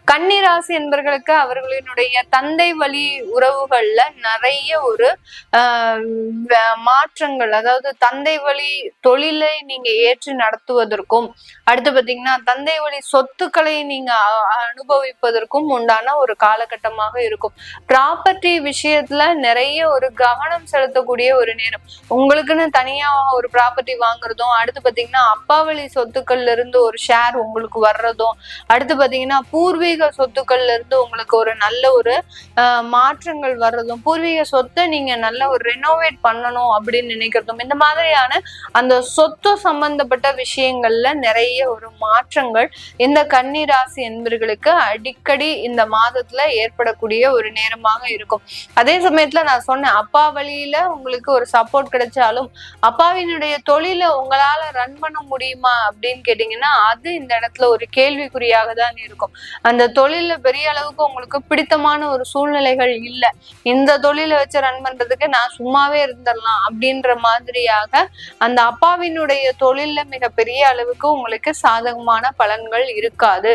கன்னிராசி என்பர்களுக்கு அவர்களினுடைய தந்தை வழி உறவுகள்ல நிறைய ஒரு மாற்றங்கள், அதாவது தந்தை வழி தொழிலை நீங்க ஏற்று நடத்துவதற்கும், அடுத்து பாத்தீங்கன்னா தந்தை வழி சொத்துக்களை நீங்க அனுபவிப்பதற்கும் உண்டான ஒரு காலகட்டமாக இருக்கும். ப்ராப்பர்ட்டி விஷயத்துல நிறைய ஒரு கவனம் செலுத்தக்கூடிய ஒரு நேரம். உங்களுக்குன்னு தனியா ஒரு ப்ராப்பர்ட்டி வாங்குறதும், அடுத்து பாத்தீங்கன்னா அப்பா வழி சொத்துக்கள்ல இருந்து ஒரு ஷேர் உங்களுக்கு வர்றதும், அடுத்து பாத்தீங்கன்னா பூர்வீக சொத்துக்கள்ல இருந்து உங்களுக்கு ஒரு நல்ல ஒரு மாற்றங்கள் வர்றதும், பூர்வீக சொத்தை நீங்க நல்ல ஒரு ரெனோவேட் பண்ணணும் அப்படின்னு நினைக்கிறதும், இந்த மாதிரியான அந்த சொத்து சம்பந்தப்பட்ட விஷயங்கள்ல நிறைய ஒரு மாற்றங்கள் இந்த கன்னிராசி என்பர்களுக்கு அடிக்கடி இந்த மாதத்துல ஏற்படக்கூடிய ஒரு நேரமாக இருக்கும். அதே சமயத்துல நான் சொன்னேன், அப்பா வழியில உங்களுக்கு ஒரு சப்போர்ட் கிடைச்சாலும் அப்பாவினுடைய தொழில உங்களால ரன் பண்ண முடியுமா அப்படின்னு கேட்டீங்கன்னா அது இந்த இடத்துல ஒரு கேள்விக்குறியாக தான் இருக்கும். அந்த தொழில பெரிய அளவுக்கு உங்களுக்கு பிடித்தமான ஒரு சூழ்நிலைகள் இல்லை, இந்த தொழிலை வச்சு ரன் பண்றதுக்கு நான் சும்மாவே இருந்துடலாம் அப்படின்ற மாதிரியாக அந்த அப்பாவினுடைய தொழில்ல மிக பெரிய அளவுக்கு உங்களுக்கு சாதகமான பலன்கள் இருக்காது.